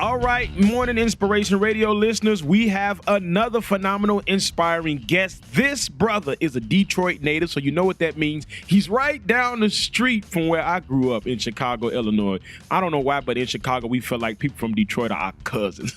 All right, Morning Inspiration Radio listeners, we have another phenomenal, inspiring guest. This brother is a Detroit native, so you know what that means. He's right down the street from where I grew up in Chicago, Illinois. I don't know why, but in Chicago, we feel like people from Detroit are our cousins.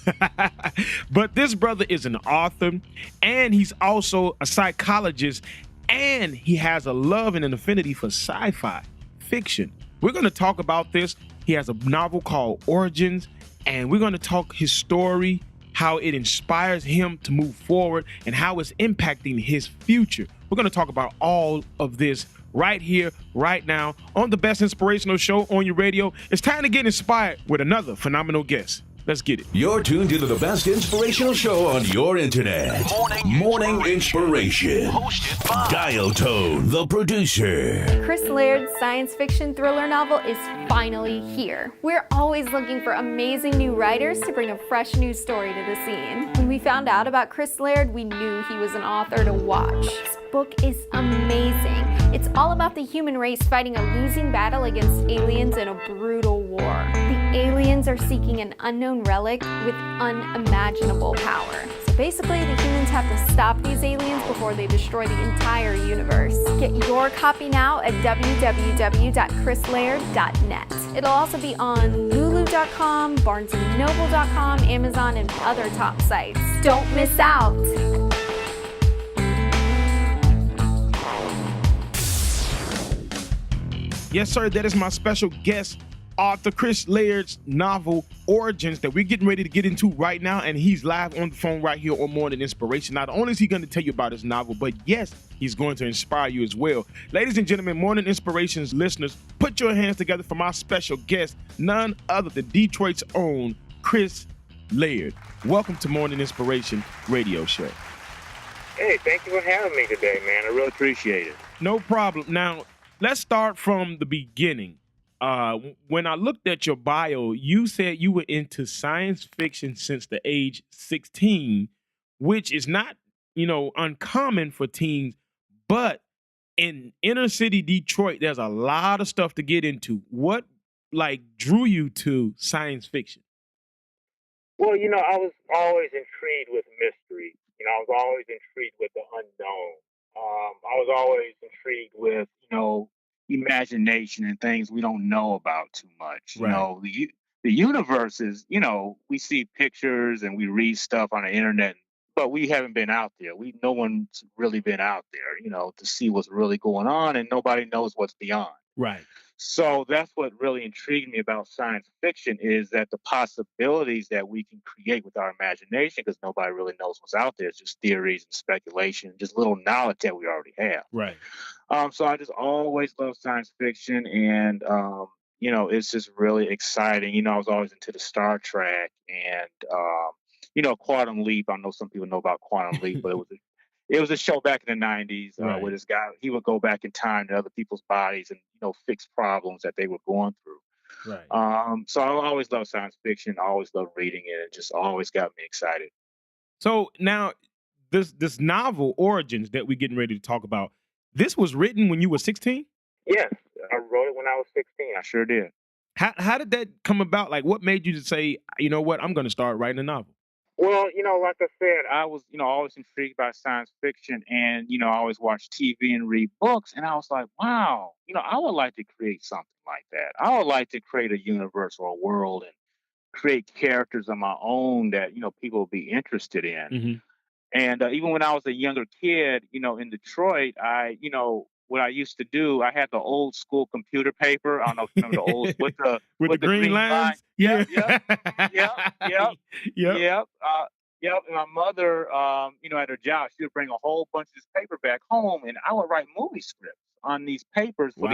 But this brother is an author, and he's also a psychologist, and he has a love and an affinity for sci-fi fiction. We're going to talk about this. He has a novel called Origins, and we're going to talk his story, how it inspires him to move forward, and how it's impacting his future. We're going to talk about all of this right here, right now, on the best inspirational show on your radio. It's time to get inspired with another phenomenal guest. Let's get it. You're tuned into the best inspirational show on your internet. Morning Inspiration. Hosted by Dial Tone, the producer. Chris Laird's science fiction thriller novel is finally here. We're always looking for amazing new writers to bring a fresh new story to the scene. When we found out about Chris Laird, we knew he was an author to watch. His book is amazing. It's all about the human race fighting a losing battle against aliens in a brutal war. The aliens are seeking an unknown relic with unimaginable power. So basically, the humans have to stop these aliens before they destroy the entire universe. Get your copy now at www.chrislaird.net. It'll also be on lulu.com, barnesandnoble.com, Amazon, and other top sites. Don't miss out. Yes, sir, that is my special guest, author Chris Laird's novel Origins that we're getting ready to get into right now, and he's live on the phone right here on Morning Inspiration. Not only is he going to tell you about his novel, but yes, he's going to inspire you as well. Ladies and gentlemen, Morning Inspiration's listeners, put your hands together for my special guest, none other than Detroit's own Chris Laird. Welcome to Morning Inspiration Radio Show. Hey, thank you for having me today, man. I really appreciate it. No problem. Now, let's start from the beginning. When I looked at your bio, you said you were into science fiction since the age 16, which is not, uncommon for teens, but in inner city Detroit, there's a lot of stuff to get into. What drew you to science fiction? Well, I was always intrigued with mystery. I was always intrigued with the unknown. I was always intrigued with, imagination and things we don't know about too much. Right. The universe is, we see pictures and we read stuff on the internet, but we haven't been out there. No one's really been out there, to see what's really going on, and nobody knows what's beyond. Right. So that's what really intrigued me about science fiction, is that the possibilities that we can create with our imagination, because nobody really knows what's out there. It's just theories and speculation, just little knowledge that we already have. Right. So I just always loved science fiction, and it's just really exciting. I was always into the Star Trek and Quantum Leap. I know some people know about Quantum Leap, but it was a show back in the 90s where this guy, he would go back in time to other people's bodies and fix problems that they were going through. Right. So I always loved science fiction. I always loved reading it. It just always got me excited. So now this novel Origins that we're getting ready to talk about, this was written when you were 16? Yes, I wrote it when I was 16. I sure did. How did that come about? What made you to say, you know what, I'm going to start writing a novel? Well, like I said, I was, always intrigued by science fiction, and, I always watch TV and read books, and I was like, wow, I would like to create something like that. I would like to create a universe or a world and create characters of my own that, people would be interested in. Mm-hmm. And even when I was a younger kid, in Detroit, what I used to do, I had the old school computer paper. I don't know if you remember the old with the green lines. Yep. And my mother, at her job, she would bring a whole bunch of this paper back home, and I would write movie scripts on these papers for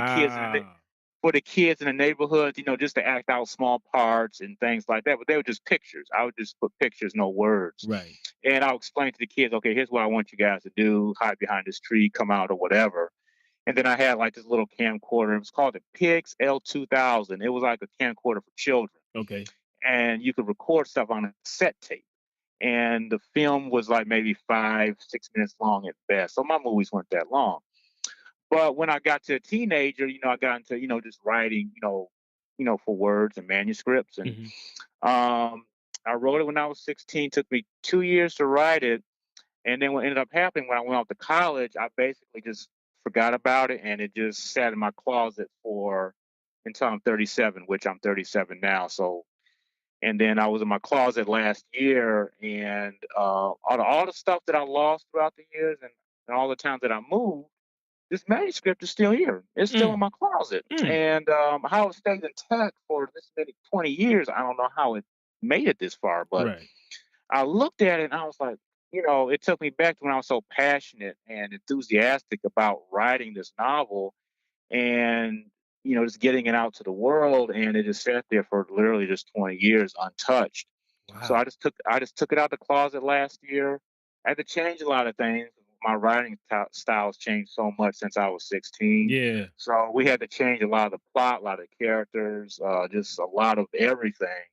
the kids in the neighborhood, just to act out small parts and things like that. But they were just pictures. I would just put pictures, no words. Right. And I'll explain to the kids, okay, here's what I want you guys to do: hide behind this tree, come out, or whatever. And then I had this little camcorder. It was called the PX L2000. It was like a camcorder for children. Okay. And you could record stuff on a cassette tape. And the film was maybe 5-6 minutes long at best. So my movies weren't that long. But when I got to a teenager, I got into, just writing, for words and manuscripts. And I wrote it when I was 16. Took me 2 years to write it, and then what ended up happening when I went off to college, I basically just forgot about it, and it just sat in my closet for until I'm 37, which I'm 37 now. So, and then I was in my closet last year, and all the stuff that I lost throughout the years, and all the times that I moved, this manuscript is still here. It's still in Mm, my closet, mm, and how it stayed intact for this many 20 years, I don't know how it made it this far, but right. I looked at it and I was like, it took me back to when I was so passionate and enthusiastic about writing this novel and, just getting it out to the world. And it just sat there for literally just 20 years untouched. So Wow. I just took it out the closet last year. I had to change a lot of things. My writing styles changed so much since I was 16. Yeah. So we had to change a lot of the plot, a lot of characters, just a lot of everything,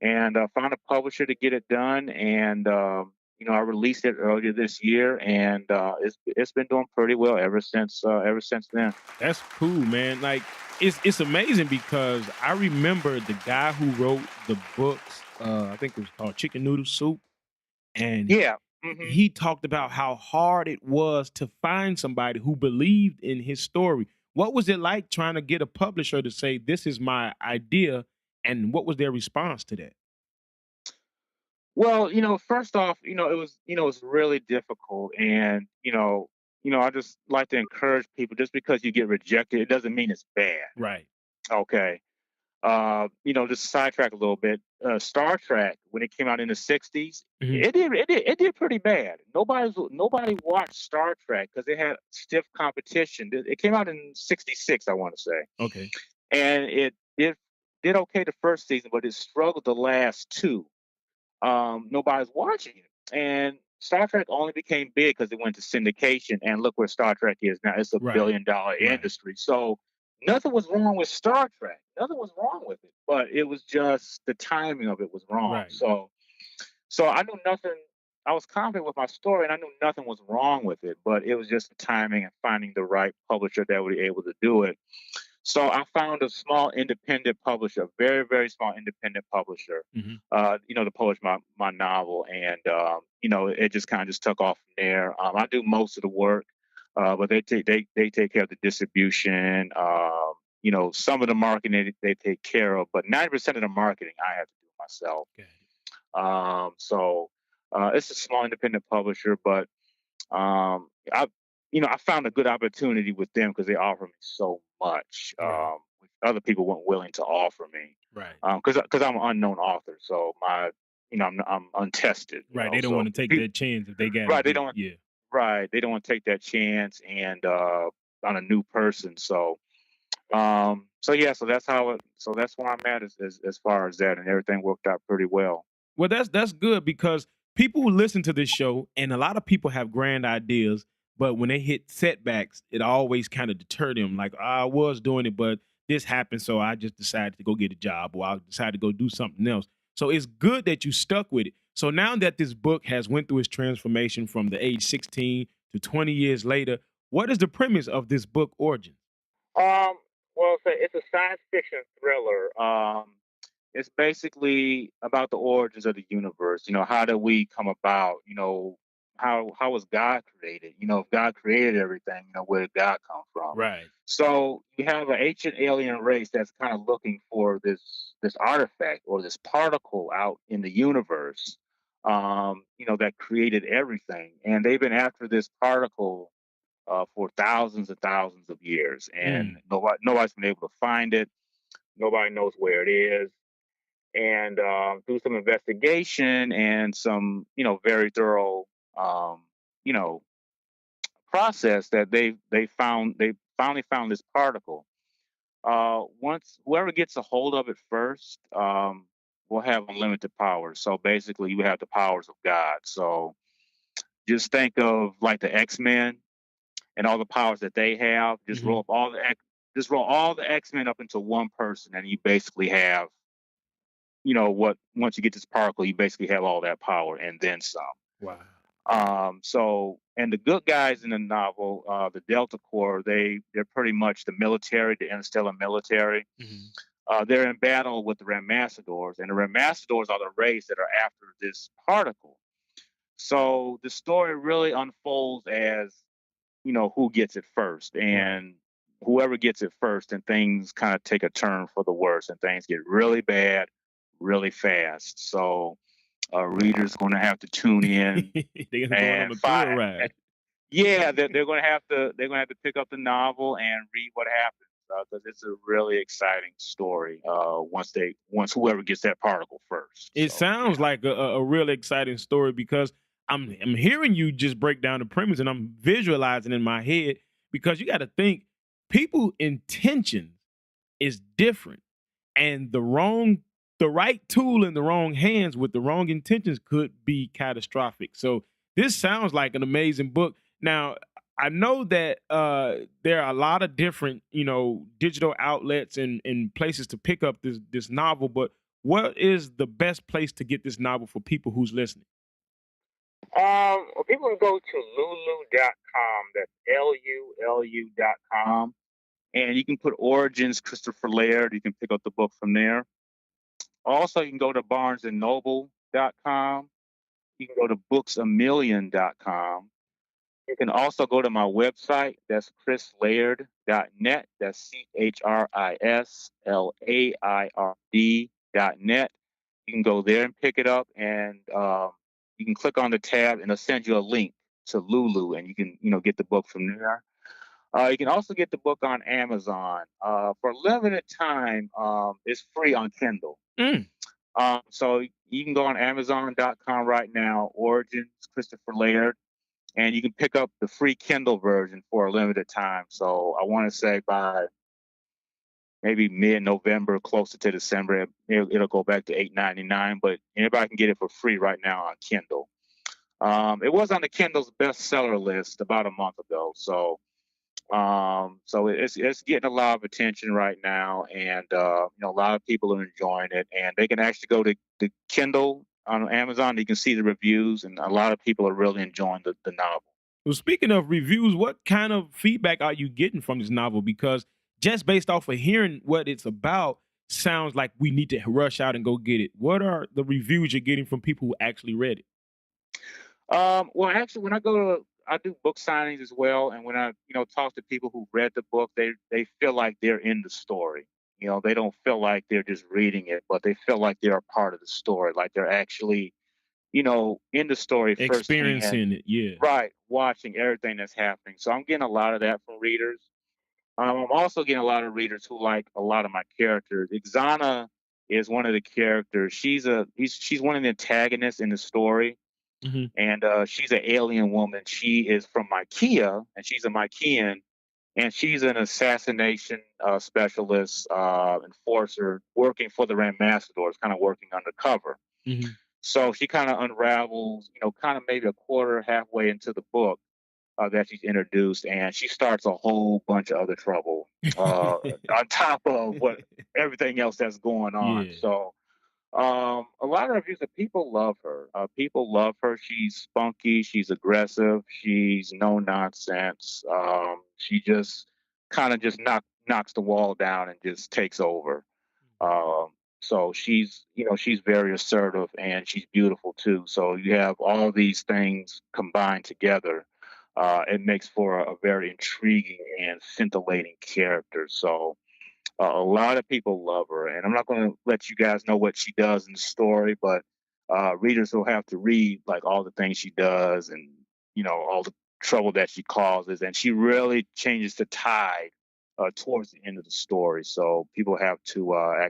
and found a publisher to get it done. And I released it earlier this year, and it's been doing pretty well ever since then. That's cool, man. Like it's amazing because I remember the guy who wrote the books, I think it was called Chicken Noodle Soup, and Yeah. Hmm. he talked about how hard it was to find somebody who believed in his story. What was it like trying to get a publisher to say this is my idea, and what was their response to that? Well, first off, it's really difficult, and I just like to encourage people. Just because you get rejected, it doesn't mean it's bad. Right. Okay. Just sidetrack a little bit. Star Trek, when it came out in the '60s, Mhm. it did pretty bad. Nobody watched Star Trek because it had stiff competition. It came out in '66, I want to say, Okay. and it did okay the first season, but it struggled the last two. Nobody's watching it, and Star Trek only became big because it went to syndication. And look where Star Trek is now; it's a Right. billion-dollar Right. industry. So nothing was wrong with Star Trek. Nothing was wrong with it, but it was just the timing of it was wrong. Right. So I knew nothing. I was confident with my story, and I knew nothing was wrong with it, but it was just the timing and finding the right publisher that would be able to do it. So I found a small independent publisher, a very, very small independent publisher, Mhm. to publish my novel. And, it just kind of just took off from there. I do most of the work, but they take care of the distribution. Some of the marketing they take care of, but 90% of the marketing I have to do myself. Got it. So it's a small independent publisher, but I found a good opportunity with them because they offer me so much, Right. which other people weren't willing to offer me. Right. Because I'm an unknown author, so I'm untested. Right. They don't So want to take that chance if they got a right, good yeah. they don't want to take that chance and on a new person. So yeah, so that's where I'm at as far as that, and everything worked out pretty well. Well, that's good because people who listen to this show, and a lot of people have grand ideas, but when they hit setbacks, it always kind of deter them. Like, I was doing it, but this happened, so I just decided to go get a job, or I decided to go do something else. So it's good that you stuck with it. So now that this book has went through its transformation from the age 16 to 20 years later, what is the premise of this book origin? Um, well, it's a science fiction thriller. It's basically about the origins of the universe. How did we come about? How was God created? If God created everything, where did God come from? Right. So you have an ancient alien race that's kind of looking for this artifact or this particle out in the universe, that created everything, and they've been after this particle for thousands and thousands of years, and Mm. nobody's been able to find it. Nobody knows where it is. And through some investigation and some, very thorough, um, you know, process that they finally found this particle. Once whoever gets a hold of it first, will have unlimited power. So basically, you have the powers of God. So just think of like the X-Men and all the powers that they have. Mhm. Just roll all the X-Men up into one person, and you basically have, what once you get this particle, you basically have all that power and then some. Wow. And the good guys in the novel, the Delta Corps, they're pretty much the military, the interstellar military. Mhm. they're in battle with the Ramastadors, and the Ramastadors are the race that are after this particle. So the story really unfolds as, who gets it first, Right. and whoever gets it first, and things kind of take a turn for the worse, and things get really bad really fast. So readers going to have to tune in They're going on and a thrill find. ride. Yeah, they're going to have to pick up the novel and read what happens, because it's a really exciting story. Once whoever gets that particle first. It So sounds like a really exciting story because I'm hearing you just break down the premise and I'm visualizing in my head because you got to think people intentions is different and the right tool in the wrong hands with the wrong intentions could be catastrophic. So this sounds like an amazing book. Now, I know that there are a lot of different, digital outlets and places to pick up this novel, but what is the best place to get this novel for people who's listening? well, people can go to lulu.com. That's lulu.com, and you can put Origins Christopher Laird. You can pick up the book from there. Also, you can go to barnesandnoble.com. You can go to booksamillion.com. You can also go to my website. That's chrislaird.net. That's CHRISLAIRD.net. You can go there and pick it up, and you can click on the tab, and it'll send you a link to Lulu, and you can get the book from there. You can also get the book on Amazon. For a limited time, it's free on Kindle. Mm. So you can go on Amazon.com right now, Origins Christopher Laird, and you can pick up the free Kindle version for a limited time. So I want to say by maybe mid-November, closer to December, it'll go back to $8.99. But anybody can get it for free right now on Kindle. It was on the Kindle's bestseller list about a month ago. So it's getting a lot of attention right now, and a lot of people are enjoying it. And they can actually go to the Kindle on Amazon. You can see the reviews, and a lot of people are really enjoying the novel. Well, speaking of reviews, what kind of feedback are you getting from this novel? Because just based off of hearing what it's about, sounds like we need to rush out and go get it. What are the reviews you're getting from people who actually read it? Well, actually, when I do book signings as well, and when I talk to people who read the book, they feel like they're in the story. They don't feel like they're just reading it, but they feel like they're a part of the story, like they're actually in the story firsthand. Experiencing it, yeah. Right, watching everything that's happening. So I'm getting a lot of that from readers. I'm also getting a lot of readers who like a lot of my characters. Ixana is one of the characters. She's one of the antagonists in the story, Mhm. and she's an alien woman. She is from Mykia, and she's a Mykian, and she's an assassination specialist, enforcer, working for the Ramastadors, kind of working undercover. Mhm. So she kind of unravels, kind of maybe a quarter, halfway into the book that she's introduced, and she starts a whole bunch of other trouble on top of what everything else that's going on. Yeah. So a lot of reviews that people love her. People love her. She's spunky. She's aggressive. She's no nonsense. She just kind of just knocks the wall down and just takes over. Um, so she's very assertive, and she's beautiful too. So you have all these things combined together. It makes for a very intriguing and scintillating character. So a lot of people love her, and I'm not going to let you guys know what she does in the story, but readers will have to read like all the things she does, and all the trouble that she causes, and she really changes the tide towards the end of the story. So people have to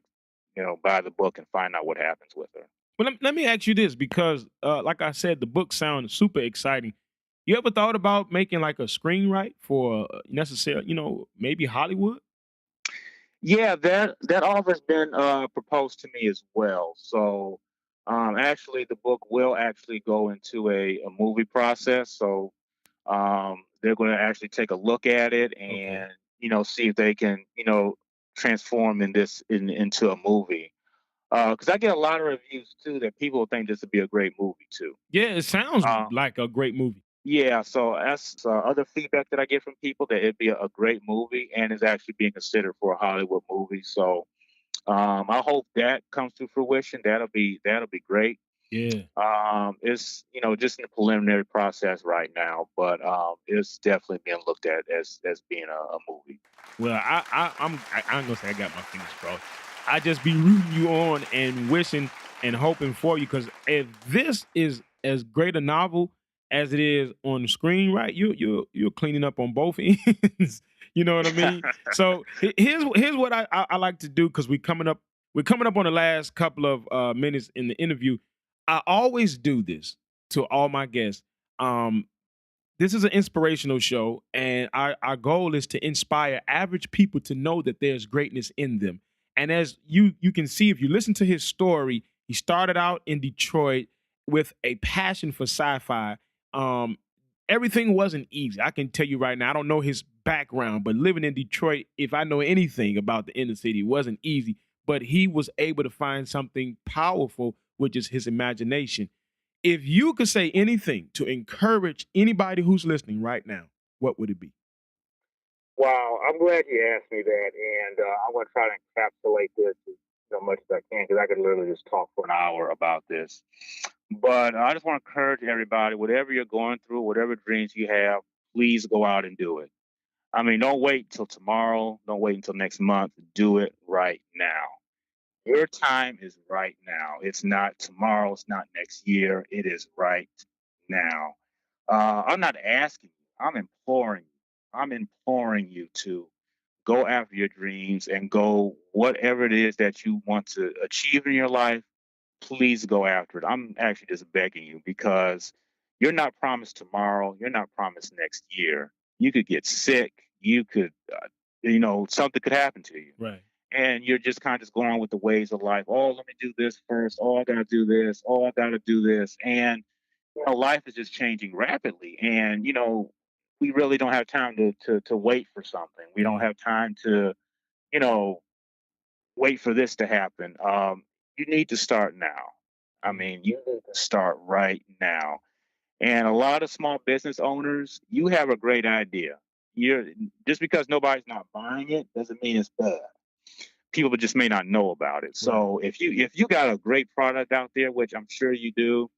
buy the book and find out what happens with her. Well, let me ask you this because, like I said, the book sounds super exciting. You ever thought about making like a screenwrite for maybe Hollywood? Yeah, that offer's been proposed to me as well. So actually, the book will actually go into a movie process. So they're going to actually take a look at it Okay. and see if they can transform into a movie. Because I get a lot of reviews too that people think this would be a great movie too. Yeah, it sounds Uh, like a great movie. yeah, so that's other feedback that I get from people, that it'd be a great movie and is actually being considered for a Hollywood movie. So I hope that comes to fruition. That'll be great. Yeah. It's just in the preliminary process right now, but it's definitely being looked at as being a movie. Well, I ain't gonna say I got my fingers crossed. I just be rooting you on and wishing and hoping for you, because if this is as great a novel as it is on the screen, right? You're cleaning up on both ends. You know what I mean? So here's what I like to do, because we're coming up on the last couple of minutes in the interview. I always do this to all my guests. This is an inspirational show, and our goal is to inspire average people to know that there's greatness in them. And as you can see, if you listen to his story, he started out in Detroit with a passion for sci-fi. Everything wasn't easy. I can tell you right now, I don't know his background, but living in Detroit, if I know anything about the inner city, it wasn't easy. But he was able to find something powerful, which is his imagination. If you could say anything to encourage anybody who's listening right now, what would it be? Wow, I'm glad you asked me that, and I'm going to try to encapsulate this as much as I can, because I could literally just talk for an hour about this. But I just want to encourage everybody, whatever you're going through, whatever dreams you have, please go out and do it. I mean, don't wait till tomorrow. Don't wait until next month. Do it right now. Your time is right now. It's not tomorrow. It's not next year. It is right now. I'm not asking you. I'm imploring you. I'm imploring you to go after your dreams and go whatever it is that you want to achieve in your life. Please go after it. I'm actually just begging you, because you're not promised tomorrow. You're not promised next year. You could get sick. You could, something could happen to you. Right. And you're just kind of just going on with the ways of life. Oh, let me do this first. Oh, I got to do this. Oh, I got to do this. And, life is just changing rapidly. And, we really don't have time to wait for something. We don't have time to, wait for this to happen. You need to start now. I mean, you need to start right now. And a lot of small business owners, you have a great idea. Just because nobody's not buying it doesn't mean it's bad. People just may not know about it. So if you got a great product out there, which I'm sure you do,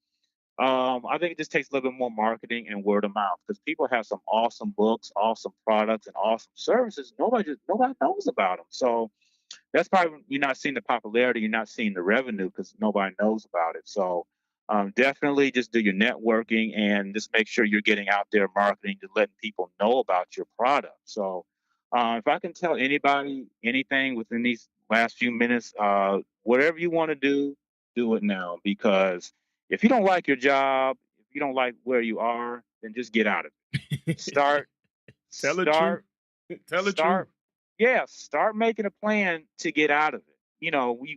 I think it just takes a little bit more marketing and word of mouth, because people have some awesome books, awesome products, and awesome services. Nobody knows about them. So that's probably you're not seeing the popularity, you're not seeing the revenue, because nobody knows about it. So definitely just do your networking and just make sure you're getting out there marketing, to letting people know about your product. So if I can tell anybody anything within these last few minutes, whatever you want to do it now. Because if you don't like your job, if you don't like where you are, then just get out of it. Start. Tell the truth. Tell the truth. Yeah, start making a plan to get out of it.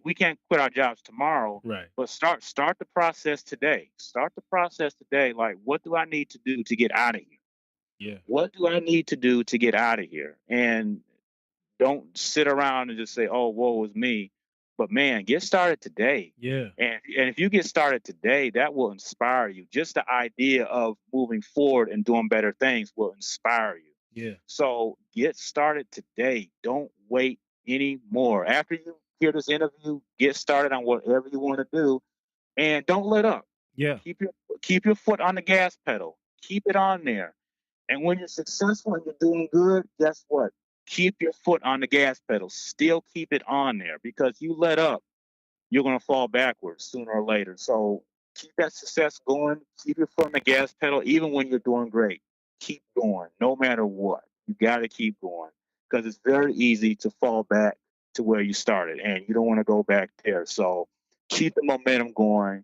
We can't quit our jobs tomorrow, right? But start the process today. Start the process today. Like, what do I need to do to get out of here? Yeah. What do I need to do to get out of here? And don't sit around and just say, "Oh, woe is me." But man, get started today. Yeah. And if you get started today, that will inspire you. Just the idea of moving forward and doing better things will inspire you. Yeah. So get started today. Don't wait anymore. After you hear this interview, get started on whatever you want to do, and don't let up. Yeah. Keep your foot on the gas pedal. Keep it on there. And when you're successful and you're doing good, guess what? Keep your foot on the gas pedal. Still keep it on there, because you let up, you're going to fall backwards sooner or later. So keep that success going. Keep your foot on the gas pedal, even when you're doing great. Keep going, no matter what. You got to keep going, because it's very easy to fall back to where you started, and you don't want to go back there. So keep the momentum going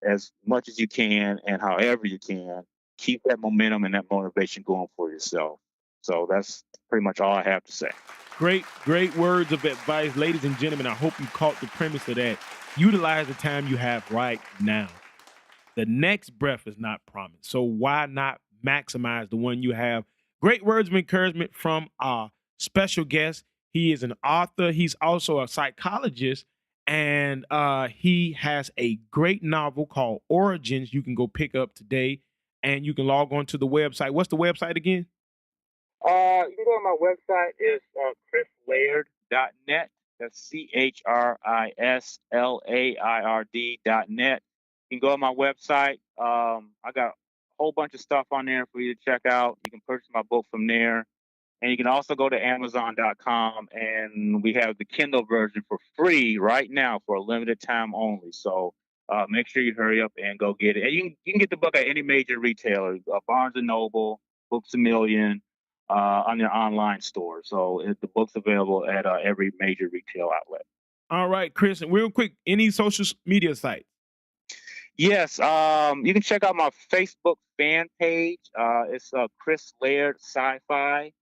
as much as you can, and however you can. Keep that momentum and that motivation going for yourself. So that's pretty much all I have to say. Great words of advice, ladies and gentlemen. I hope you caught the premise of that. Utilize the time you have right now. The next breath is not promised, so why not maximize the one you have? Great words of encouragement from our special guest. He is an author. He's also a psychologist, and he has a great novel called Origins you can go pick up today, and you can log on to the website. What's the website again? You can go to my website. It's chrislaird.net. That's CHRISLAIRD.net. You can go on my website. I got a whole bunch of stuff on there for you to check out. You can purchase my book from there. And you can also go to Amazon.com, and we have the Kindle version for free right now for a limited time only. So make sure you hurry up and go get it. And you can get the book at any major retailer, Barnes & Noble, Books A Million, on their online store. So the book's available at every major retail outlet. All right, Chris, and real quick, any social media site? Yes, you can check out my Facebook fan page. It's Chris Laird Sci-Fi.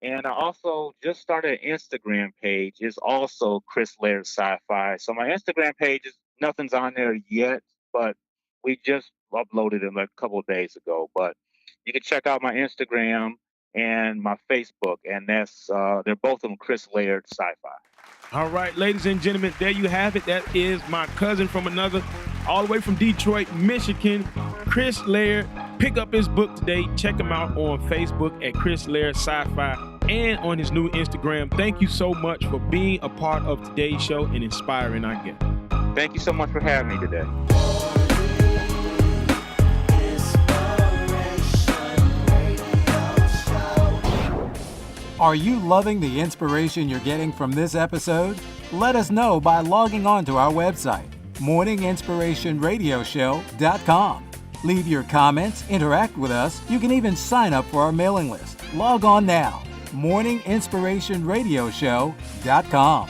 And I also just started an Instagram page. It's also Chris Laird Sci-Fi. So my Instagram page nothing's on there yet, but we just uploaded it like a couple of days ago. But you can check out my Instagram and my Facebook, and that's they're both of them Chris Laird Sci-Fi. All right, ladies and gentlemen, there you have it. That is my cousin from another, all the way from Detroit, Michigan, Chris Laird. Pick up his book today. Check him out on Facebook at Chris Laird Sci-Fi and on his new Instagram. Thank you so much for being a part of today's show and inspiring our guests. Thank you so much for having me today. Are you loving the inspiration you're getting from this episode? Let us know by logging on to our website, morninginspirationradioshow.com. Leave your comments, interact with us. You can even sign up for our mailing list. Log on now, morninginspirationradioshow.com.